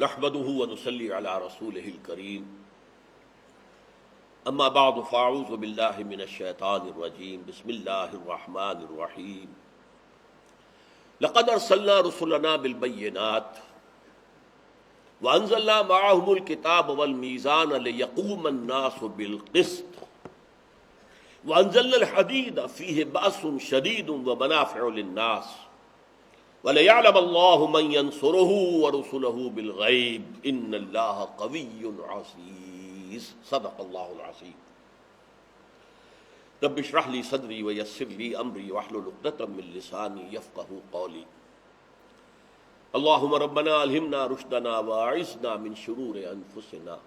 نحمده ونصلي على رسوله الكريم اما بعد فاعوذ بالله من الشيطان الرجيم بسم الله الرحمن الرحيم لقد ارسلنا رسلنا بالبينات وانزلنا معهم الكتاب والميزان ليقوم الناس بالقسط وانزلنا الحديد فيه بأس شديد ومنافع للناس وَلِيَعْلَمَ اللَّهُ مَنْ يَنْصُرُهُ وَرُسُلَهُ بِالْغَيْبِ إِنَّ اللَّهَ قَوِيٌّ عَزِيزٌ صدق اللہ العظیم۔ رب اشرح لي صدری ويسر لي أمری واحلل عقدۃ من لسانی یفقہوا قولی۔ اللهم ربنا الہمنا رشدنا واعصمنا من شرور انفسنا،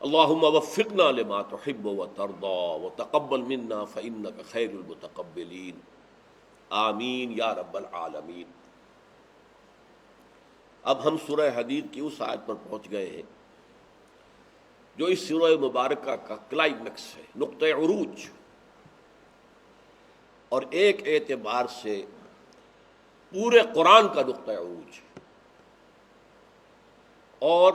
اللهم وفقنا لما تحب وترضى وتقبل منا فإنك خیر المتقبلین، آمین یا رب العالمین۔ اب ہم سورہ حدید کی اس آیت پر پہنچ گئے ہیں جو اس سورہ مبارکہ کا کلائمیکس ہے، نقطہ عروج، اور ایک اعتبار سے پورے قرآن کا نقطہ عروج ہے، اور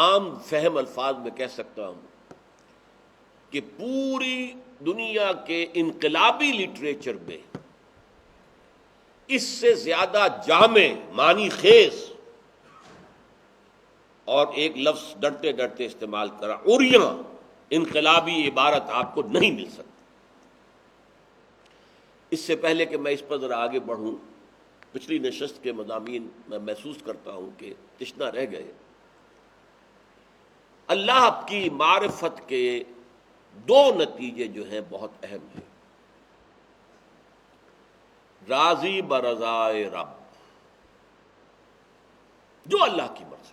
عام فہم الفاظ میں کہہ سکتا ہوں کہ پوری دنیا کے انقلابی لٹریچر میں اس سے زیادہ جامع، معنی خیز اور ایک لفظ ڈرتے ڈرتے استعمال کرا، عریاں، انقلابی عبارت آپ کو نہیں مل سکتی۔ اس سے پہلے کہ میں اس پر ذرا آگے بڑھوں، پچھلی نشست کے مضامین میں محسوس کرتا ہوں کہ تشنا رہ گئے۔ اللہ کی معرفت کے دو نتیجے جو ہیں بہت اہم ہیں۔ راضی برضائے رب، جو اللہ کی مرضی۔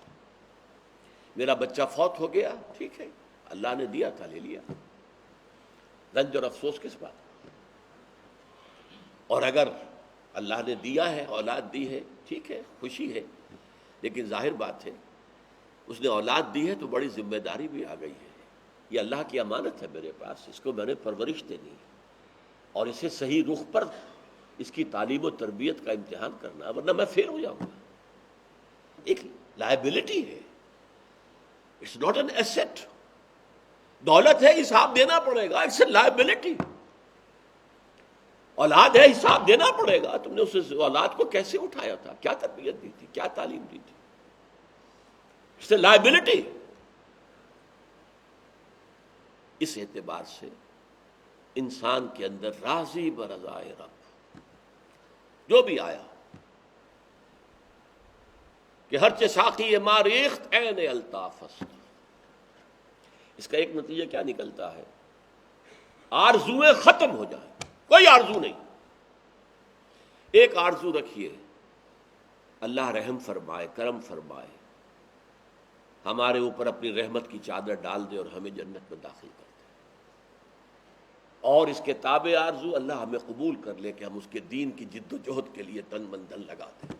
میرا بچہ فوت ہو گیا، ٹھیک ہے، اللہ نے دیا تھا، لے لیا، رنج اور افسوس کس بات؟ اور اگر اللہ نے دیا ہے، اولاد دی ہے، ٹھیک ہے، خوشی ہے، لیکن ظاہر بات ہے اس نے اولاد دی ہے تو بڑی ذمہ داری بھی آ گئی ہے۔ یہ اللہ کی امانت ہے میرے پاس، اس کو میں نے پرورش دینی ہے اور اسے صحیح رخ پر اس کی تعلیم و تربیت کا امتحان کرنا، ورنہ میں فیل ہو جاؤں گا۔ ایک لائبلٹی ہے، اٹس ناٹ این ایسٹ۔ دولت ہے، حساب دینا پڑے گا، اٹس اے لائبلٹی۔ اولاد ہے، حساب دینا پڑے گا، تم نے اس اولاد کو کیسے اٹھایا تھا، کیا تربیت دی تھی، کیا تعلیم دی تھی، اٹس اے لائبلٹی۔ اس اعتبار سے انسان کے اندر راضی برضائے رب جو بھی آیا کہ ہر چہ ساقی ما ریخت عین الطاف است، اس کا ایک نتیجہ کیا نکلتا ہے؟ آرزویں ختم ہو جائیں، کوئی آرزو نہیں۔ ایک آرزو رکھیے، اللہ رحم فرمائے، کرم فرمائے، ہمارے اوپر اپنی رحمت کی چادر ڈال دے اور ہمیں جنت میں داخل کر دے، اور اس کے تابع آرزو اللہ ہمیں قبول کر لے کہ ہم اس کے دین کی جد و جہد کے لیے تن من دھن لگا دیں۔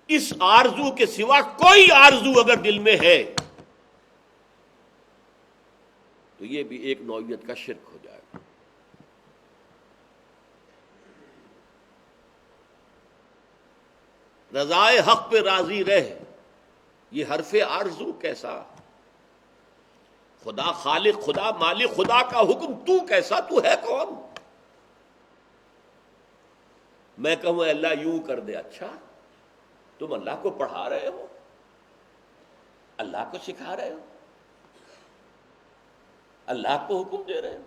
اس آرزو کے سوا کوئی آرزو اگر دل میں ہے تو یہ بھی ایک نوعیت کا شرک ہو جائے گا۔ رضائے حق پہ راضی رہ، یہ حرف آرزو کیسا؟ خدا خالق، خدا مالک، خدا کا حکم، تو کیسا، تو ہے کون؟ میں کہوں اے اللہ یوں کر دے، اچھا تم اللہ کو پڑھا رہے ہو، اللہ کو سکھا رہے ہو، اللہ کو حکم دے رہے ہو،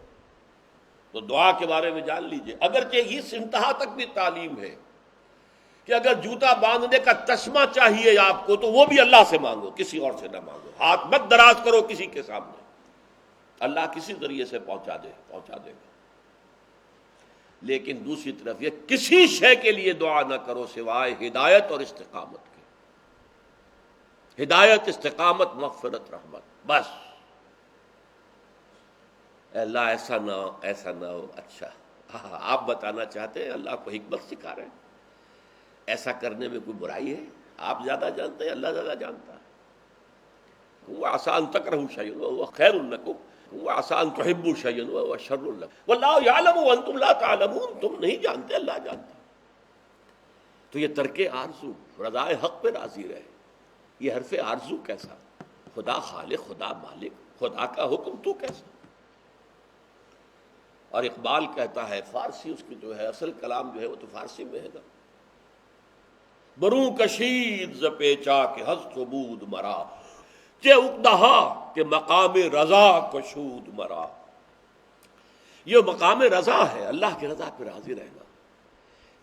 تو دعا کے بارے میں جان لیجئے، اگرچہ اس انتہا تک بھی تعلیم ہے کہ اگر جوتا باندھنے کا تسمہ چاہیے آپ کو تو وہ بھی اللہ سے مانگو، کسی اور سے نہ مانگو، ہاتھ مت دراز کرو کسی کے سامنے، اللہ کسی ذریعے سے پہنچا دے گا۔ لیکن دوسری طرف یہ کسی شے کے لیے دعا نہ کرو سوائے ہدایت اور استقامت کے، ہدایت، استقامت، مغفرت، رحمت، بس۔ اے اللہ ایسا نہ ہو، ایسا نہ ہو، اچھا آپ بتانا چاہتے ہیں، اللہ کو حکمت سکھا رہے ہیں، ایسا کرنے میں کوئی برائی ہے؟ آپ زیادہ جانتے ہیں، اللہ زیادہ جانتا ہے۔ وَعَسَىٰ أَن تَكْرَهُوا شَيْئًا وَهُوَ خَيْرٌ لَكُمْ وَعَسَىٰ أَن تُحِبُّوا شَيْئًا وَهُوَ شَرٌّ لَكُمْ وَاللَّهُ يَعْلَمُ وَأَنتُمْ لَا تَعْلَمُونَ۔ تم نہیں جانتے، اللہ جانتا ہے۔ تو یہ ترک آرزو، رضائے حق پہ راضی رہے، یہ حرف آرزو کیسا؟ خدا خالق، خدا مالک، خدا کا حکم تو کیسا؟ اور اقبال کہتا ہے، فارسی اس کی جو ہے اصل کلام جو ہے وہ تو فارسی میں ہے نا، بروں کشید ز پیچا کہ ہست و بود مرا، چے اقدہا کہ مقام رضا کشود مرا۔ یہ مقام رضا ہے، اللہ کی رضا پہ راضی رہنا۔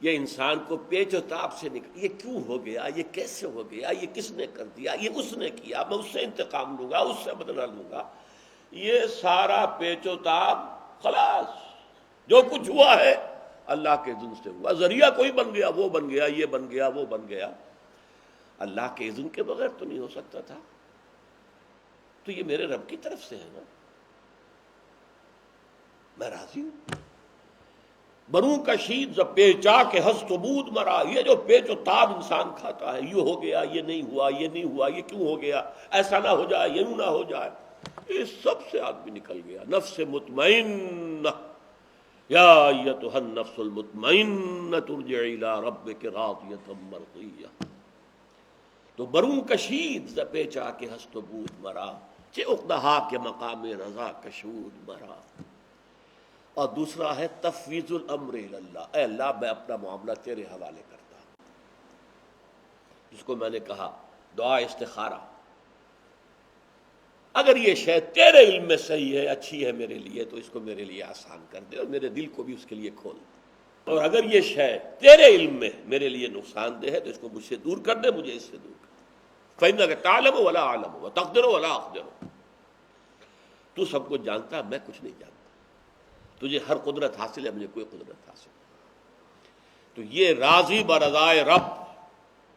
یہ انسان کو پیچ و تاب سے نکل، یہ کیوں ہو گیا، یہ کیسے ہو گیا، یہ کس نے کر دیا، یہ اس نے کیا، میں اس سے انتقام لوں گا، اس سے بدلہ لوں گا، یہ سارا پیچ و تاب خلاص، جو کچھ ہوا ہے اللہ کے اذن سے ہوا۔ ذریعہ کوئی بن گیا، وہ بن گیا، یہ بن گیا، وہ بن گیا، اللہ کے اذن کے بغیر تو نہیں ہو سکتا تھا۔ تو یہ میرے رب کی طرف سے ہے نا، میں راضی ہوں۔ بروں کشید ز پیچا کہ ہست و بود مرا، یہ جو پیچ و تاب انسان کھاتا ہے، یہ ہو گیا، یہ نہیں ہوا، یہ نہیں ہوا، یہ کیوں ہو گیا، ایسا نہ ہو جائے، یہ نہ ہو جائے، اس سب سے آدمی نکل گیا۔ نفس مطمئنہ یا ایتھا النفس المطمئنۃ ارجعی الی ربک راضیۃ مرضیہ۔ تو بروں کشید ز پیچا کہ ہست و بود مرا، چہ عقدہا کے مقام رضا کشود مرا۔ اور دوسرا ہے تفویض الامر الی اللہ، اے اللہ میں اپنا معاملہ تیرے حوالے کرتا ہوں، جس کو میں نے کہا دعا استخارہ، اگر یہ شے تیرے علم میں صحیح ہے، اچھی ہے میرے لیے، تو اس کو میرے لیے آسان کر دے اور میرے دل کو بھی اس کے لیے کھول دے، اور اگر یہ شے تیرے علم میں میرے لیے نقصان دہ ہے تو اس کو مجھ سے دور کر دے، مجھے اس سے دور کر دے۔ فإنک تعلم ولا اعلم وتقدر ولا اقدر، تو سب کچھ جانتا، میں کچھ نہیں جانتا، تجھے ہر قدرت حاصل ہے، مجھے کوئی قدرت حاصل ہے۔ تو یہ راضی برضائے رب،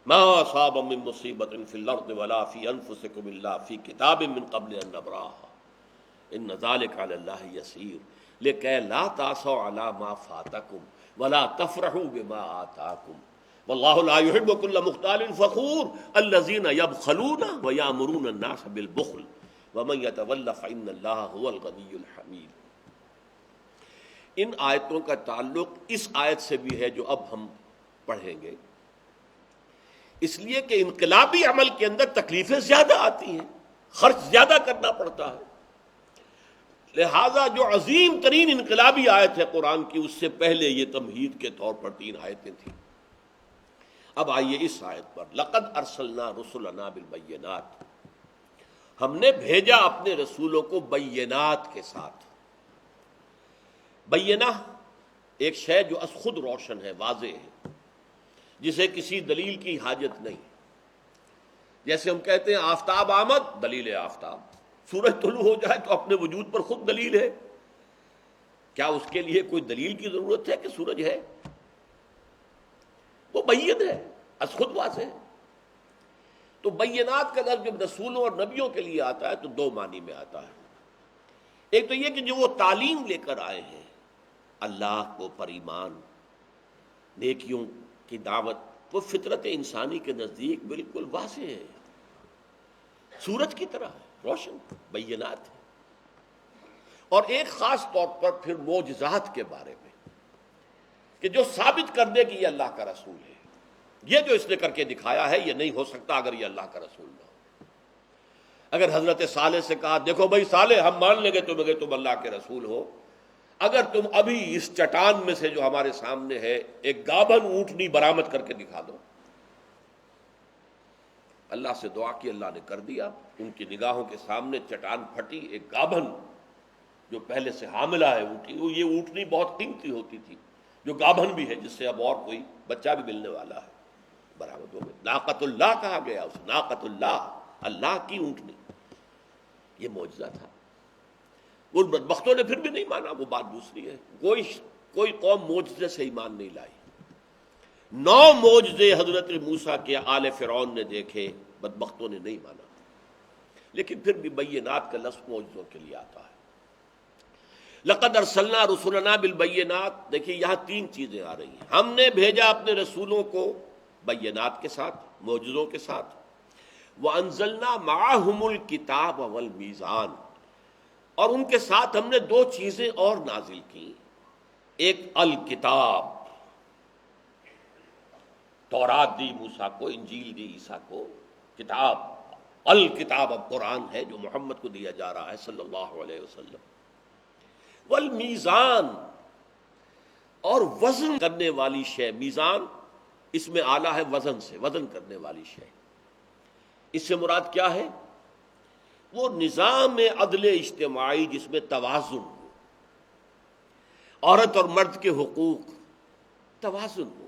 ما اصاب من مصیبت فی الارض ولا فی انفسکم الا فی کتاب من قبل ان نبرأها ان ذلک علی اللہ یسیر لکہ لا تأسوا علی ما فاتکم ولا تفرحوا بما آتاکم واللہ لا يحب كل مختال فخور الذین یبخلون ویأمرون الناس بالبخل ومن یتول فإن اللہ هو الغنی الحمید۔ ان آیتوں کا تعلق اس آیت سے بھی ہے جو اب ہم پڑھیں گے، اس لیے کہ انقلابی عمل کے اندر تکلیفیں زیادہ آتی ہیں، خرچ زیادہ کرنا پڑتا ہے، لہذا جو عظیم ترین انقلابی آیت ہے قرآن کی، اس سے پہلے یہ تمہید کے طور پر 3 آیتیں تھیں۔ اب آئیے اس آیت پر، لقد ارسلنا رسلنا بالبینات، ہم نے بھیجا اپنے رسولوں کو بینات کے ساتھ۔ بینہ ایک شے جو از خود روشن ہے، واضح ہے، جسے کسی دلیل کی حاجت نہیں۔ جیسے ہم کہتے ہیں آفتاب آمد، دلیل آفتاب، سورج طلوع ہو جائے تو اپنے وجود پر خود دلیل ہے، کیا اس کے لیے کوئی دلیل کی ضرورت ہے کہ سورج ہے؟ وہ بین ہے، از خود واضح ہے۔ تو بینات کا لفظ جب رسولوں اور نبیوں کے لیے آتا ہے تو 2 معنی میں آتا ہے۔ ایک تو یہ کہ جو وہ تعلیم لے کر آئے ہیں، اللہ کو پر ایمان، نیکیوں کی دعوت، وہ فطرت انسانی کے نزدیک بالکل واضح ہے، سورج کی طرح ہے، روشن بینات ہے۔ اور ایک خاص طور پر پھر معجزات کے بارے میں، کہ جو ثابت کر دے کہ یہ اللہ کا رسول ہے، یہ جو اس نے کر کے دکھایا ہے یہ نہیں ہو سکتا اگر یہ اللہ کا رسول نہ ہو۔ اگر حضرت صالح سے کہا دیکھو بھائی صالح ہم مان لیں گے تم اللہ کے رسول ہو، اگر تم ابھی اس چٹان میں سے جو ہمارے سامنے ہے ایک گابھن اونٹنی برآمد کر کے دکھا دو۔ اللہ سے دعا کی، اللہ نے کر دیا، ان کی نگاہوں کے سامنے چٹان پھٹی، ایک گابھن جو پہلے سے حاملہ ہے اونٹنی، یہ اونٹنی بہت قیمتی ہوتی تھی، جو گابھن بھی ہے جس سے اب اور کوئی بچہ بھی ملنے والا ہے، برآمد ہو گئی۔ ناقۃ اللہ کہا گیا اسے، ناقۃ اللہ، اللہ کی اونٹنی، یہ معجزہ تھا۔ ان بدبختوں نے پھر بھی نہیں مانا، وہ بات دوسری ہے، کوئی قوم معجزے سے ایمان نہیں لائی۔ 9 معجزے حضرت موسیٰ کے آل فرعون نے دیکھے، بدبختوں نے نہیں مانا، لیکن پھر بھی بینات کا لفظ معجزوں کے لیے آتا ہے۔ لقد ارسلنا رسلنا بالبینات، دیکھیے یہاں 3 چیزیں آ رہی ہیں۔ ہم نے بھیجا اپنے رسولوں کو بینات کے ساتھ، معجزوں کے ساتھ، وانزلنا معہم الکتاب والمیزان، اور ان کے ساتھ ہم نے 2 چیزیں اور نازل کی، ایک الکتاب، تورات دی موسیٰ کو، انجیل دی عیسیٰ کو، کتاب، الکتاب اب قرآن ہے جو محمد کو دیا جا رہا ہے صلی اللہ علیہ وسلم، والمیزان، اور وزن کرنے والی شے، میزان اس میں آلہ ہے وزن سے، وزن کرنے والی شے، اس سے مراد کیا ہے؟ وہ نظام عدل اجتماعی جس میں توازن ہو، عورت اور مرد کے حقوق، توازن ہو،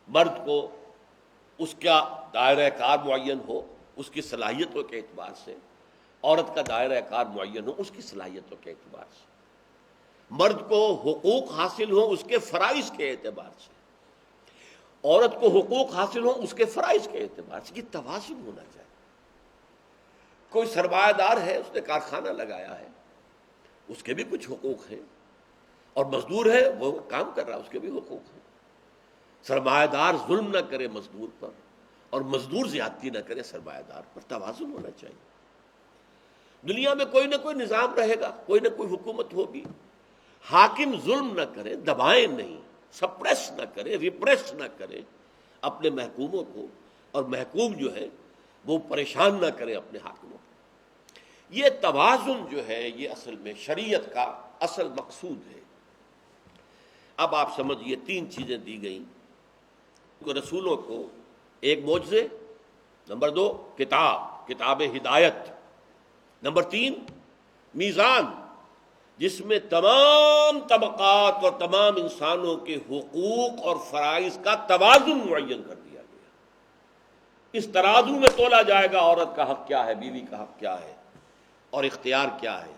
مرد کو اس کا دائرہ کار معین ہو اس کی صلاحیتوں کے اعتبار سے، عورت کا دائرہ کار معین ہو اس کی صلاحیتوں کے اعتبار سے، مرد کو حقوق حاصل ہو اس کے فرائض کے اعتبار سے، عورت کو حقوق حاصل ہو اس کے فرائض کے اعتبار سے، یہ توازن ہونا چاہیے۔ کوئی سرمایہ دار ہے، اس نے کارخانہ لگایا ہے، اس کے بھی کچھ حقوق ہیں، اور مزدور ہے وہ کام کر رہا ہے، اس کے بھی حقوق ہیں۔ سرمایہ دار ظلم نہ کرے مزدور پر، اور مزدور زیادتی نہ کرے سرمایہ دار پر، توازن ہونا چاہیے۔ دنیا میں کوئی نہ کوئی نظام رہے گا، کوئی نہ کوئی حکومت ہوگی، حاکم ظلم نہ کرے، دبائے نہیں، سپریس نہ کرے، ریپریس نہ کرے اپنے محکوموں کو، اور محکوم جو ہے وہ پریشان نہ کرے اپنے حاکموں کو۔ یہ توازن جو ہے یہ اصل میں شریعت کا اصل مقصود ہے۔ اب آپ سمجھیے تین چیزیں دی گئیں رسولوں کو، ایک معجزے، نمبر دو کتاب ہدایت، نمبر تین میزان جس میں تمام طبقات اور تمام انسانوں کے حقوق اور فرائض کا توازن معین کر دیا گیا۔ اس ترازو میں تولا جائے گا عورت کا حق کیا ہے، بیوی کا حق کیا ہے، اور اختیار کیا ہے،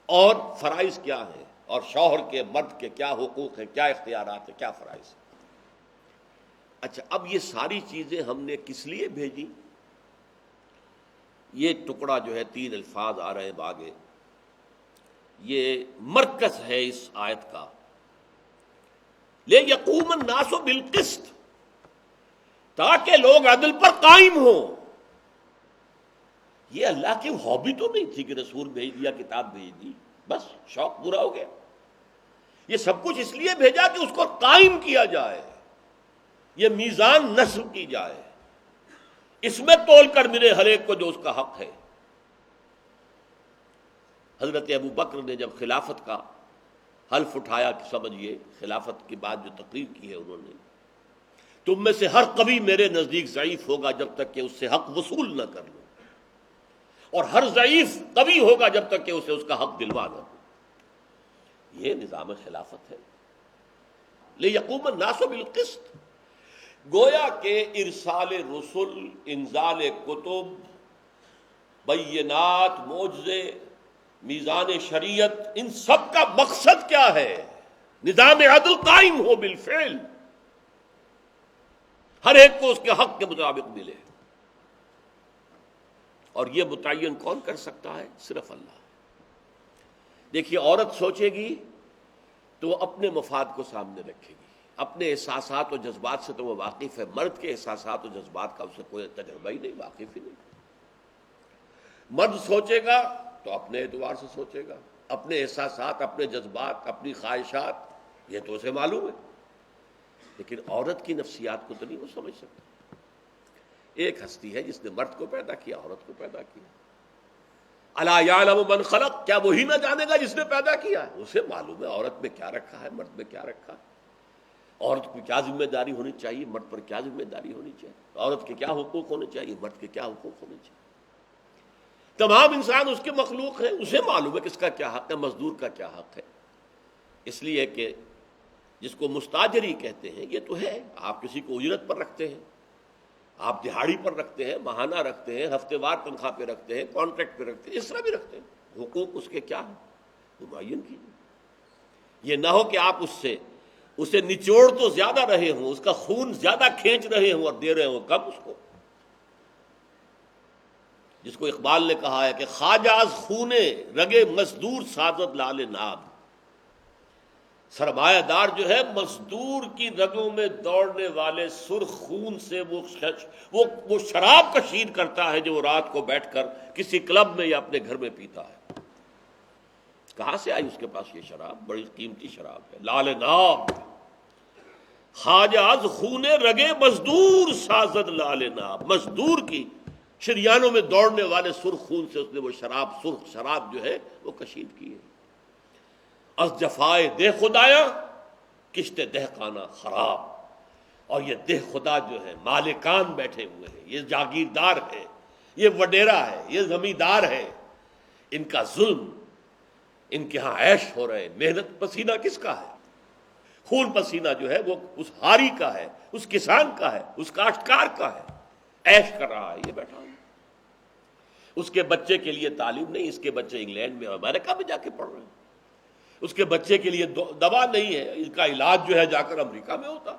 اور فرائض کیا ہیں، اور شوہر کے، مرد کے کیا حقوق ہیں، کیا اختیارات ہیں، کیا فرائض ہیں۔ اچھا، اب یہ ساری چیزیں ہم نے کس لیے بھیجی؟ یہ ٹکڑا جو ہے تین الفاظ آ رہے ہیں آگے، یہ مرکز ہے اس آیت کا، لِیَقُومَ النَّاسُ بِالْقِسْطِ، تاکہ لوگ عدل پر قائم ہوں۔ یہ اللہ کی ہابی تو نہیں تھی کہ رسول بھیج دیا، کتاب بھیج دی، بس شوق پورا ہو گیا۔ یہ سب کچھ اس لیے بھیجا کہ اس کو قائم کیا جائے، یہ میزان نصب کی جائے، اس میں تول کر ملے ہر ایک کو جو اس کا حق ہے۔ حضرت ابو بکر نے جب خلافت کا حلف اٹھایا کہ سمجھیے خلافت کے بعد جو تقریر کی ہے انہوں نے، تم میں سے ہر قوی میرے نزدیک ضعیف ہوگا جب تک کہ اس سے حق وصول نہ کر لو، اور ہر ضعیف قوی ہوگا جب تک کہ اسے اس کا حق دلوا نہ دو۔ یہ نظام خلافت ہے، لِیَقُومَ النَّاسُ بِالْقِسْطِ۔ گویا کہ ارسال رسل، انزال کتب، بینات، معجزے، میزان شریعت، ان سب کا مقصد کیا ہے؟ نظام عدل قائم ہو بالفعل، ہر ایک کو اس کے حق کے مطابق ملے، اور یہ متعین کون کر سکتا ہے؟ صرف اللہ۔ دیکھیے، عورت سوچے گی تو وہ اپنے مفاد کو سامنے رکھے گی، اپنے احساسات و جذبات سے تو وہ واقف ہے، مرد کے احساسات و جذبات کا اسے کوئی تجربہ ہی نہیں، واقف ہی نہیں۔ مرد سوچے گا تو اپنے اعتبار سے سوچے گا، اپنے احساسات، اپنے جذبات، اپنی خواہشات، یہ تو اسے معلوم ہے، لیکن عورت کی نفسیات کو تو نہیں وہ سمجھ سکتا۔ ایک ہستی ہے جس نے مرد کو پیدا کیا، عورت کو پیدا کیا۔ الا یعلم من خلق، کیا وہی نہ جانے گا جس نے پیدا کیا؟ اسے معلوم ہے عورت میں کیا رکھا ہے، مرد میں کیا رکھا ہے، عورت کی کیا ذمہ داری ہونی چاہیے، مرد پر کیا ذمہ داری ہونی چاہیے، عورت کے کیا حقوق ہونے چاہیے، مرد کے کیا حقوق ہونے چاہیے۔ تمام انسان اس کے مخلوق ہیں، اسے معلوم ہے کس کا کیا حق ہے، مزدور کا کیا حق ہے۔ اس لیے کہ جس کو مستاجری کہتے ہیں، یہ تو ہے، آپ کسی کو اجرت پر رکھتے ہیں، آپ دہاڑی پر رکھتے ہیں، ماہانہ رکھتے ہیں، ہفتے وار تنخواہ پہ رکھتے ہیں، کانٹریکٹ پہ رکھتے ہیں، اس طرح بھی رکھتے ہیں، حقوق اس کے کیا ہیں وہ معین کیجیے۔ یہ نہ ہو کہ آپ اسے نچوڑ تو زیادہ رہے ہوں، اس کا خون زیادہ کھینچ رہے ہوں اور دے رہے ہوں کم اس کو، جس کو اقبال نے کہا ہے کہ خواجہ خونے رگے مزدور سازد لال ناب، سرمایہ دار جو ہے مزدور کی رگوں میں دوڑنے والے سرخ خون سے وہ شراب کشید کرتا ہے جو وہ رات کو بیٹھ کر کسی کلب میں یا اپنے گھر میں پیتا ہے۔ کہاں سے آئی اس کے پاس یہ شراب؟ بڑی قیمتی شراب ہے، لال ناب۔ خواجہ از خون رگے مزدور سازد لال ناب، مزدور کی شریانوں میں دوڑنے والے سرخ خون سے اس نے وہ شراب، سرخ شراب جو ہے وہ کشید کی ہے۔ از جفائے دہ خدایا کشت دہقانہ خراب، اور یہ دہ خدا جو ہے مالکان بیٹھے ہوئے ہیں، یہ جاگیردار ہے، یہ وڈیرا ہے، یہ زمیندار ہے، ان کا ظلم، ان کے ہاں عیش ہو رہے، محنت پسینہ کس کا ہے؟ خون پسینہ جو ہے وہ اس ہاری کا ہے، اس کسان کا ہے، اس کاشتکار کا ہے، عیش کر رہا ہے یہ بیٹھا ہوں۔ اس کے بچے کے لیے تعلیم نہیں، اس کے بچے انگلینڈ میں امریکہ میں جا کے پڑھ رہے ہیں، اس کے بچے کے لیے دوا نہیں ہے، اس کا علاج جو ہے جا کر امریکہ میں ہوتا،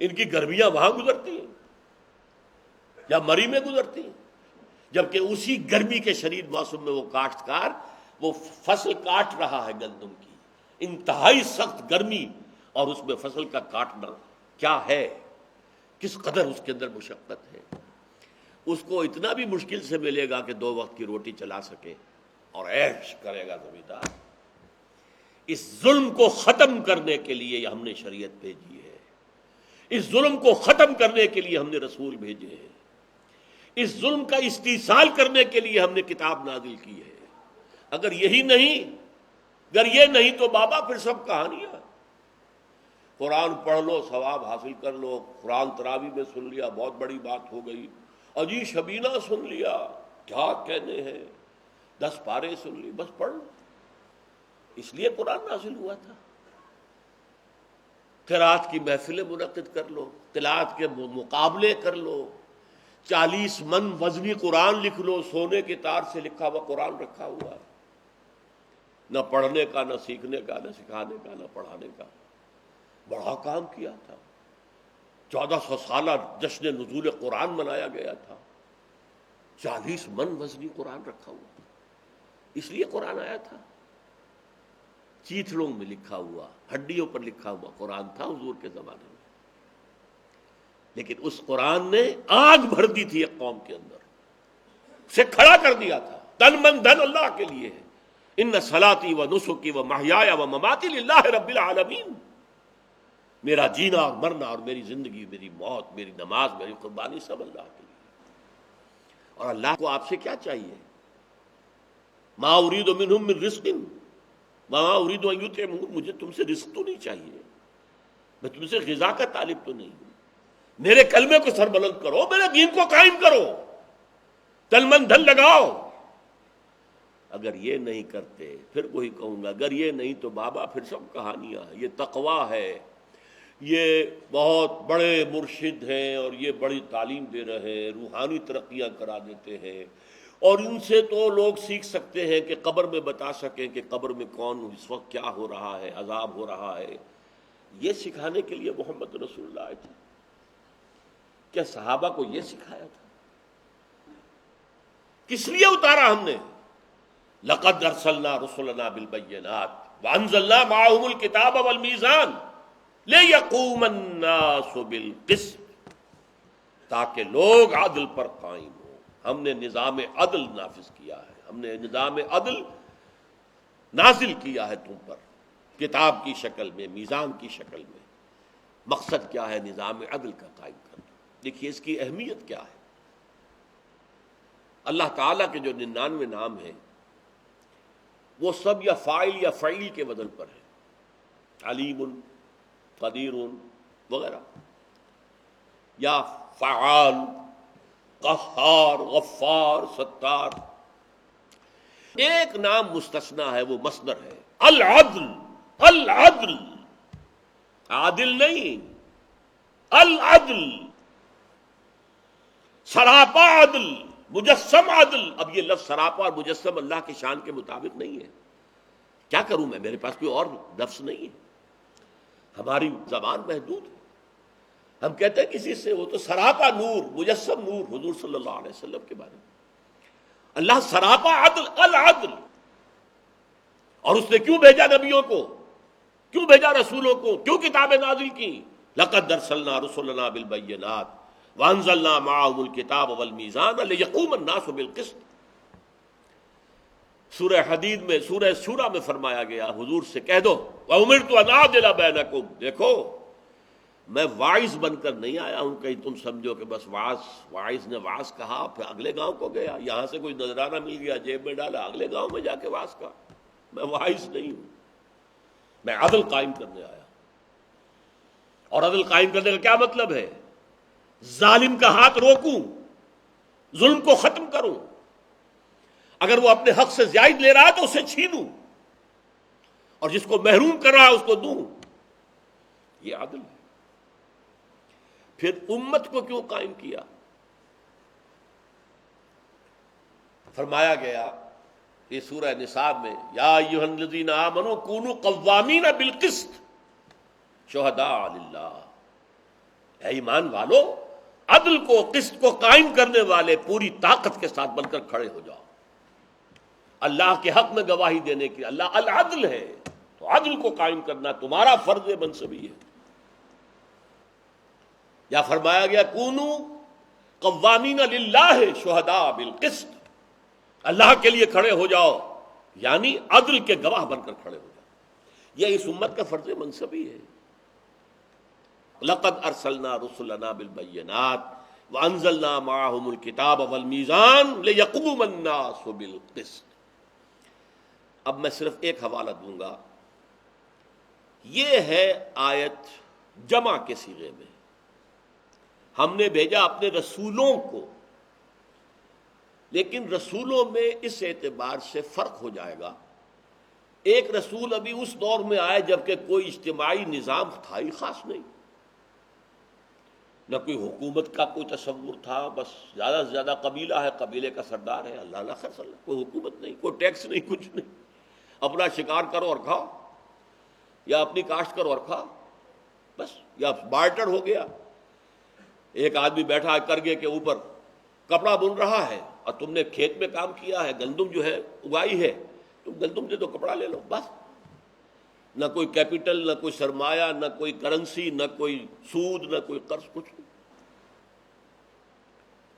ان کی گرمیاں وہاں گزرتی ہیں یا مری میں گزرتی ہیں، جبکہ اسی گرمی کے شدید موسم میں وہ کاشتکار وہ فصل کاٹ رہا ہے گندم کی، انتہائی سخت گرمی، اور اس میں فصل کا کاٹنا کیا ہے، کس قدر اس کے اندر مشقت ہے۔ اس کو اتنا بھی مشکل سے ملے گا کہ 2 وقت کی روٹی چلا سکے اور عیش کرے گا زمیندار۔ اس ظلم کو ختم کرنے کے لیے ہم نے شریعت بھیجی ہے، اس ظلم کو ختم کرنے کے لیے ہم نے رسول بھیجے ہیں، اس ظلم کا استئصال کرنے کے لیے ہم نے کتاب نازل کی ہے۔ اگر یہی نہیں، اگر یہ نہیں تو بابا پھر سب کہانیاں، قرآن پڑھ لو ثواب حاصل کر لو، قرآن تراوی میں سن لیا بہت بڑی بات ہو گئی، اجی شبینہ سن لیا کیا کہنے ہیں، 10 پارے سن لی بس پڑھ لو۔ اس لیے قرآن نازل ہوا تھا۔ قرات کی محفلیں منعقد کر لو، تلاوت کے مقابلے کر لو، 40 من وزنی قرآن لکھ لو، سونے کے تار سے لکھا ہوا قرآن رکھا ہوا ہے، نہ پڑھنے کا، نہ سیکھنے کا، نہ سکھانے کا، نہ پڑھانے کا، بڑا کام کیا تھا۔ 1400 سالہ جشن نزول قرآن منایا گیا تھا، 40 من وزنی قرآن رکھا ہوا، اس لیے قرآن آیا تھا۔ چیتھڑوں میں لکھا ہوا، ہڈیوں پر لکھا ہوا قرآن تھا حضور کے زمانے میں، لیکن اس قرآن نے آگ بھر دی تھی ایک قوم کے اندر، اسے کھڑا کر دیا تھا۔ تن من دھن اللہ کے لیے ہے، ان صلاتی و نسکی و محیای و مماتی للہ رب العالمین، میرا جینا اور مرنا اور میری زندگی، میری موت، میری نماز، میری قربانی سب اللہ کے لیے۔ اور اللہ کو آپ سے کیا چاہیے؟ ما ارید منہم من رزق وما ارید ان یطعمون، مجھے تم سے رزق تو نہیں چاہیے، میں تم سے غذا کا طالب تو نہیں ہوں، میرے کلمے کو سر بلند کرو، میرے دین کو قائم کرو، تن من دھن لگاؤ۔ اگر یہ نہیں کرتے پھر وہی کہوں گا، اگر یہ نہیں تو بابا پھر سب کہانیاں ہیں۔ یہ تقویٰ ہے، یہ بہت بڑے مرشد ہیں اور یہ بڑی تعلیم دے رہے ہیں، روحانی ترقیاں کرا دیتے ہیں، اور ان سے تو لوگ سیکھ سکتے ہیں کہ قبر میں بتا سکیں کہ قبر میں کون اس وقت کیا ہو رہا ہے، عذاب ہو رہا ہے۔ یہ سکھانے کے لیے محمد رسول اللہ آئے تھے۔ کیا صحابہ کو یہ سکھایا تھا؟ کس لیے اتارا ہم نے؟ لقد ارسلنا رسلنا بالبینات وانزلنا معهم الکتاب والمیزان لیقوم الناس بالقسط، تاکہ لوگ عدل پر قائم ہوں۔ ہم نے نظام عدل نافذ کیا ہے، ہم نے نظام عدل نازل کیا ہے تم پر، کتاب کی شکل میں، میزان کی شکل میں۔ مقصد کیا ہے؟ نظام عدل کا قائم کرنا۔ دیکھیے اس کی اہمیت کیا ہے۔ اللہ تعالیٰ کے جو 99 نام ہیں وہ سب یا فاعل یا فعیل کے وزن پر ہیں، علیم، قدیر وغیرہ، یا فعال، قہار، غفار، ستار۔ ایک نام مستثنا ہے، وہ مصدر ہے، العدل۔ العدل، عادل نہیں، العدل، سراپا عدل، مجسم عدل۔ اب یہ لفظ سراپا اور مجسم اللہ کی شان کے مطابق نہیں ہے، کیا کروں میں، میرے پاس کوئی اور لفظ نہیں ہے، ہماری زبان محدود ہے۔ ہم کہتے ہیں کسی سے وہ تو سراپا نور، مجسم نور، حضور صلی اللہ علیہ وسلم کے بارے میں۔ اللہ سراپا عدل، العدل۔ اور اس نے کیوں بھیجا نبیوں کو، کیوں بھیجا رسولوں کو، کیوں کتابیں نازل کی؟ لقد ارسلنا رسلنا بالبینات وانزلنا معهم الکتاب والمیزان لیقوم الناس بالقسط۔ سورہ حدید میں، سورہ شورى میں فرمایا گیا، حضور سے کہہ دو وَأُمِرْتُ أَنْ أَعْدِلَ بَيْنَكُمْ، دیکھو میں واعظ بن کر نہیں آیا ہوں کہیں تم سمجھو کہ بس واعظ نے واعظ کہا پھر اگلے گاؤں کو گیا، یہاں سے کوئی نذرانہ مل گیا جیب میں ڈالا اگلے گاؤں میں جا کے واعظ کہا۔ میں واعظ نہیں ہوں، میں عدل قائم کرنے آیا۔ اور عدل قائم کرنے کا کیا مطلب ہے؟ ظالم کا ہاتھ روکوں، ظلم کو ختم کروں، اگر وہ اپنے حق سے زائد لے رہا ہے تو اسے چھینوں، اور جس کو محروم کر رہا ہے اس کو دوں۔ یہ عدل ہے۔ پھر امت کو کیوں قائم کیا؟ فرمایا گیا یہ سورہ نساء میں، یا ایھا الذین آمنوا کونوا قوامین بالقسط شہداء للہ، اے ایمان والو عدل کو، قسط کو قائم کرنے والے پوری طاقت کے ساتھ بن کر کھڑے ہو جاؤ اللہ کے حق میں گواہی دینے کی۔ اللہ العدل ہے، تو عدل کو قائم کرنا تمہارا فرض منصبی ہے۔ یا فرمایا گیا کونو قوامین للہ شہداء بالقسط، اللہ کے لیے کھڑے ہو جاؤ، یعنی عدل کے گواہ بن کر کھڑے ہو جاؤ۔ یہ اس امت کا فرض منصبی ہے۔ لقد ارسلنا رسلنا بالبینات وانزلنا معهم الکتاب والمیزان لیقوم الناس بالقسط۔ اب میں صرف ایک حوالہ دوں گا، یہ ہے آیت جمع کے صیغے میں، ہم نے بھیجا اپنے رسولوں کو، لیکن رسولوں میں اس اعتبار سے فرق ہو جائے گا، ایک رسول ابھی اس دور میں آئے جبکہ کوئی اجتماعی نظام تھا ہی خاص نہیں، نہ کوئی حکومت کا کوئی تصور تھا، بس زیادہ سے زیادہ قبیلہ ہے، قبیلے کا سردار ہے، اللہ اللہ خیر صلی اللہ، کوئی حکومت نہیں، کوئی ٹیکس نہیں، کچھ نہیں، اپنا شکار کرو اور کھاؤ، یا اپنی کاشت کرو اور کھاؤ، بس، یا بارٹر ہو گیا۔ ایک آدمی بیٹھا ہے کرگے کے اوپر کپڑا بن رہا ہے، اور تم نے کھیت میں کام کیا ہے، گندم جو ہے اگائی ہے، تم گندم دے دو کپڑا لے لو، بس، نہ کوئی کیپٹل، نہ کوئی سرمایہ، نہ کوئی کرنسی، نہ کوئی سود، نہ کوئی قرض، کچھ نہیں۔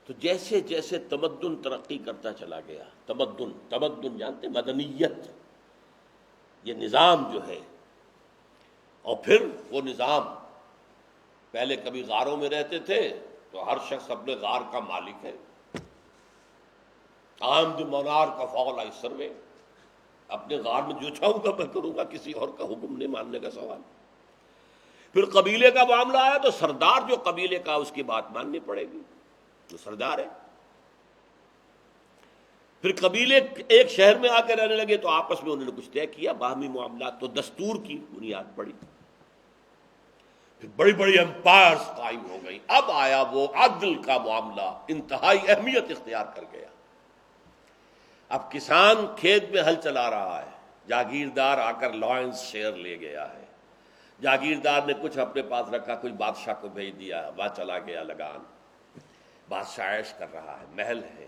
تو جیسے جیسے تمدن ترقی کرتا چلا گیا، تمدن جانتے، مدنیت، یہ نظام جو ہے، اور پھر وہ نظام پہلے کبھی غاروں میں رہتے تھے تو ہر شخص اپنے غار کا مالک ہے، عام دی monarch of all I survey، اپنے غار میں جو چاہوں گا میں کروں گا، کسی اور کا حکم نہیں ماننے کا سوال۔ پھر قبیلے کا معاملہ آیا تو سردار جو قبیلے کا اس کی بات ماننی پڑے گی، جو سردار ہے۔ پھر قبیلے ایک شہر میں آ کے رہنے لگے تو آپس میں انہوں نے کچھ طے کیا، باہمی معاملات، تو دستور کی بنیاد پڑی، پھر بڑی بڑی امپائرز قائم ہو گئی۔ اب آیا وہ عدل کا معاملہ، انتہائی اہمیت اختیار کر گیا۔ اب کسان کھیت میں ہل چلا رہا ہے، جاگیردار آ کر لائنز شیئر لے گیا ہے، جاگیردار نے کچھ اپنے پاس رکھا، کچھ بادشاہ کو بھیج دیا، وہاں چلا گیا لگان، بادشاہ عیش کر رہا ہے، محل ہے،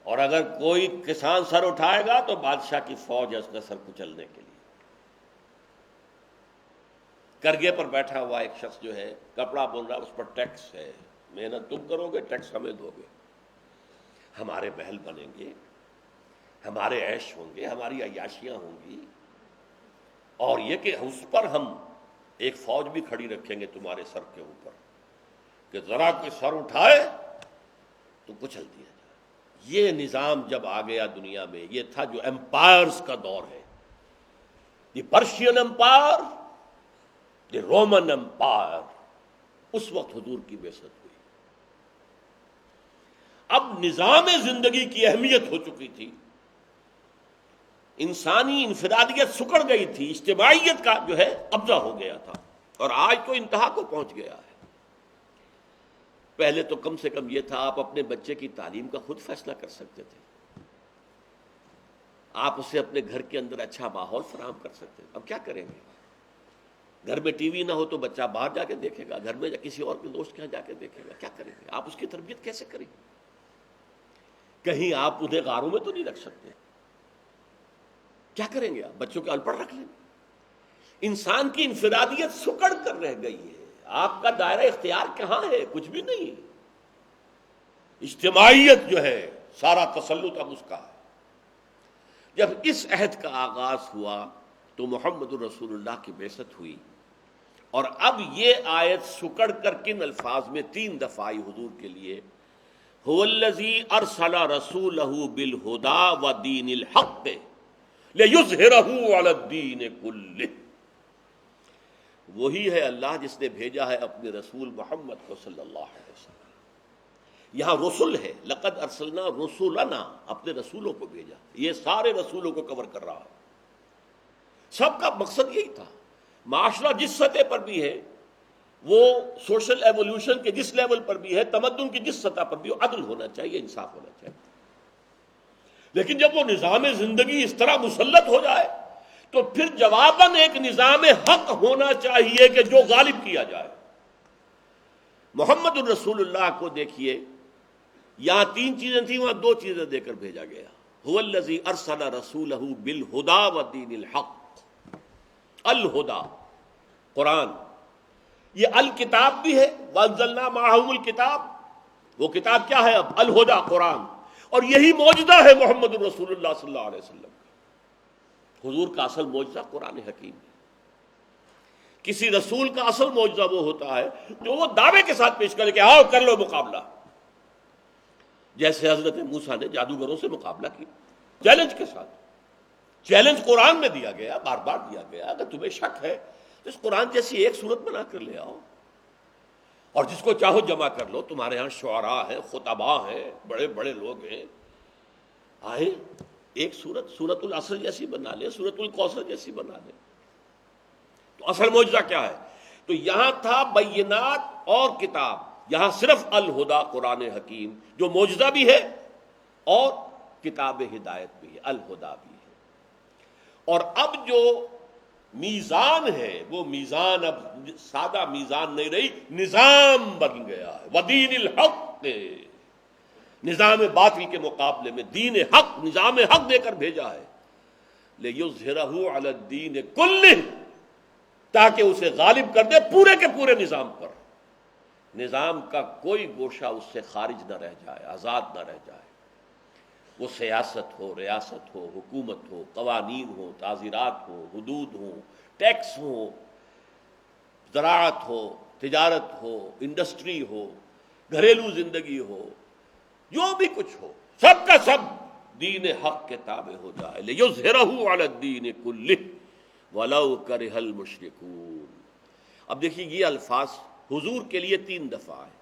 اور اگر کوئی کسان سر اٹھائے گا تو بادشاہ کی فوج ہے اس کا سر کچلنے کے لیے۔ کرگے پر بیٹھا ہوا ایک شخص جو ہے کپڑا بن رہا ہے، اس پر ٹیکس ہے، محنت تم کرو گے، ٹیکس ہمیں دو گے، ہمارے محل بنیں گے، ہمارے عیش ہوں گے، ہماری عیاشیاں ہوں گی، اور یہ کہ اس پر ہم ایک فوج بھی کھڑی رکھیں گے تمہارے سر کے اوپر، کہ ذرا کوئی سر اٹھائے تو کچل دیا جائے۔ یہ نظام جب آ گیا دنیا میں، یہ تھا جو امپائرز کا دور ہے، دی پرشین امپائر، دی رومن امپائر، اس وقت حضور کی بعثت ہوئی۔ اب نظام زندگی کی اہمیت ہو چکی تھی، انسانی انفرادیت سکڑ گئی تھی، اجتماعیت کا جو ہے قبضہ ہو گیا تھا، اور آج تو انتہا کو پہنچ گیا ہے۔ پہلے تو کم سے کم یہ تھا آپ اپنے بچے کی تعلیم کا خود فیصلہ کر سکتے تھے، آپ اسے اپنے گھر کے اندر اچھا ماحول فراہم کر سکتے تھے۔ اب کیا کریں گے؟ گھر میں ٹی وی نہ ہو تو بچہ باہر جا کے دیکھے گا، گھر میں یا کسی اور کے دوست کے یہاں جا کے دیکھے گا، کیا کریں گے؟ آپ اس کی تربیت کیسے کریں گے؟ کہیں آپ انہیں غاروں میں تو نہیں رکھ سکتے، کیا کریں گے؟ آپ بچوں کے ان پڑھ رکھ لیں گے؟ انسان کی انفرادیت سکڑ کر رہ گئی ہے، آپ کا دائرہ اختیار کہاں ہے؟ کچھ بھی نہیں۔ اجتماعیت جو ہے سارا تسلط اب اس کا ہے۔ جب اس عہد کا آغاز ہوا تو محمد الرسول اللہ کی بعثت ہوئی، اور اب یہ آیت سکڑ کر کن الفاظ میں 3 دفعہ آئی حضور کے لیے؟ هو الذی ارسل رسولہ بالہدی ودین الحق لیظہرہ علی الدین کلہ. وہی ہے اللہ جس نے بھیجا ہے اپنے رسول محمد کو صلی اللہ علیہ وسلم. یہاں رسول ہے، لقد ارسلنا رسولنا، اپنے رسولوں کو بھیجا. یہ سارے رسولوں کو کور کر رہا ہے. سب کا مقصد یہی تھا. معاشرہ جس سطح پر بھی ہے، وہ سوشل ایولیوشن کے جس لیول پر بھی ہے، تمدن کی جس سطح پر بھی ہو، عدل ہونا چاہیے، انصاف ہونا چاہیے. لیکن جب وہ نظام زندگی اس طرح مسلط ہو جائے تو پھر جواباً ایک نظام حق ہونا چاہیے کہ جو غالب کیا جائے. محمد الرسول اللہ کو دیکھیے، یہاں 3 چیزیں تھیں، وہاں 2 چیزیں دے کر بھیجا گیا. هو الذی ارسل رسولہ بالہدی ودین الحق. الہدی قرآن، یہ الکتاب بھی ہے، وانزلنا معہم الکتاب. وہ کتاب کیا ہے اب؟ الہدی قرآن. اور یہی معجزہ ہے محمد الرسول اللہ صلی اللہ علیہ وسلم. حضور کا اصل معجزہ قرآن حکیم ہے. کسی رسول کا اصل معجزہ وہ ہوتا ہے جو وہ دعوے کے ساتھ پیش کرے کہ آؤ کر لو مقابلہ. جیسے حضرت موسیٰ نے جادوگروں سے مقابلہ کیا چیلنج کے ساتھ. چیلنج قرآن میں دیا گیا، بار بار دیا گیا. اگر تمہیں شک ہے تو اس قرآن جیسی ایک صورت بنا کر لے آؤ، اور جس کو چاہو جمع کر لو. تمہارے ہاں شعراء ہیں، خطباء ہیں، بڑے بڑے لوگ ہیں. آئے ایک سورت العصر جیسی بنا لیں، سورت الکوثر جیسی بنا لیں. تو اصل معجزہ کیا ہے؟ تو یہاں تھا بینات اور کتاب، یہاں صرف الہدی قرآن حکیم جو معجزہ بھی ہے اور کتاب ہدایت بھی ہے، الہدی بھی ہے. اور اب جو میزان ہے وہ میزان اب سادہ میزان نہیں رہی، نظام بن گیا ہے. ودین الحق، نظام باطل کے مقابلے میں دین حق، نظام حق دے کر بھیجا ہے. لیظہرہ علی الدین کلہ، تاکہ اسے غالب کر دے پورے کے پورے نظام پر. نظام کا کوئی گوشہ اس سے خارج نہ رہ جائے، آزاد نہ رہ جائے. وہ سیاست ہو، ریاست ہو، حکومت ہو، قوانین ہو، تعزیرات ہو، حدود ہو، ٹیکس ہو، زراعت ہو، تجارت ہو، انڈسٹری ہو، گھریلو زندگی ہو، جو بھی کچھ ہو، سب کا سب دین حق کے تابع ہو جائے. لیظہرہ علی الدین کلہ وَلَوْ كَرِهَ الْمُشْرِكُونَ. اب دیکھیے یہ الفاظ حضور کے لیے 3 دفعہ ہے.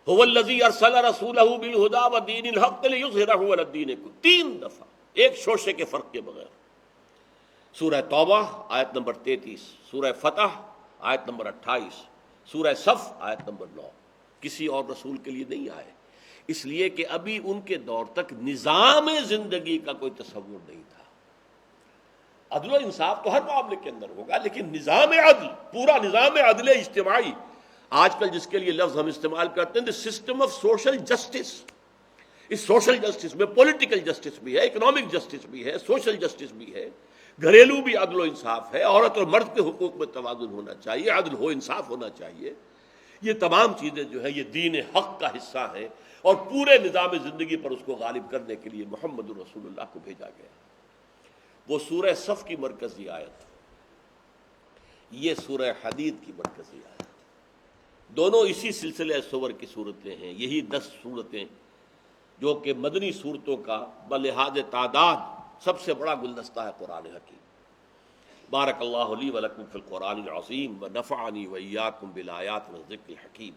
هُوَ الَّذِي أَرْسَلَ رَسُولَهُ بِالْهُدَى وَدِينِ الْحَقِّ لِيُظْهِرَهُ عَلَى الدِّينِ كُلِّهِ. 3 دفعہ ایک شوشے کے فرق کے بغیر. سورہ توبہ آیت نمبر 33، سورہ فتح آیت نمبر 28، سورہ صف آیت نمبر 9. کسی اور رسول کے لیے نہیں آئے، اس لیے کہ ابھی ان کے دور تک نظام زندگی کا کوئی تصور نہیں تھا. عدل و انصاف تو ہر معاملے کے اندر ہوگا، لیکن نظام عدل، پورا نظام عدل اجتماعی، آج کل جس کے لیے لفظ ہم استعمال کرتے ہیں the system of social justice. اس سوشل جسٹس میں پولیٹیکل جسٹس بھی ہے، اکنامک جسٹس بھی ہے، سوشل جسٹس بھی ہے، گھریلو بھی عدل و انصاف ہے، عورت اور مرد کے حقوق میں توازن ہونا چاہیے، عدل ہو، انصاف ہونا چاہیے. یہ تمام چیزیں جو ہیں یہ دین حق کا حصہ ہیں، اور پورے نظام زندگی پر اس کو غالب کرنے کے لیے محمد رسول اللہ کو بھیجا گیا. وہ سورہ صف کی مرکزی آیت، یہ سورہ حدید کی مرکزی آیت، دونوں اسی سلسلے سور کی صورتیں ہیں. یہی 10 صورتیں جو کہ مدنی صورتوں کا بلحاظ تعداد سب سے بڑا گلدستہ ہے قرآن حکیم. بارک اللہ لی ولکم فی القرآن العظیم ونفعنی وإیاکم بالآیات والذکر الحکیم.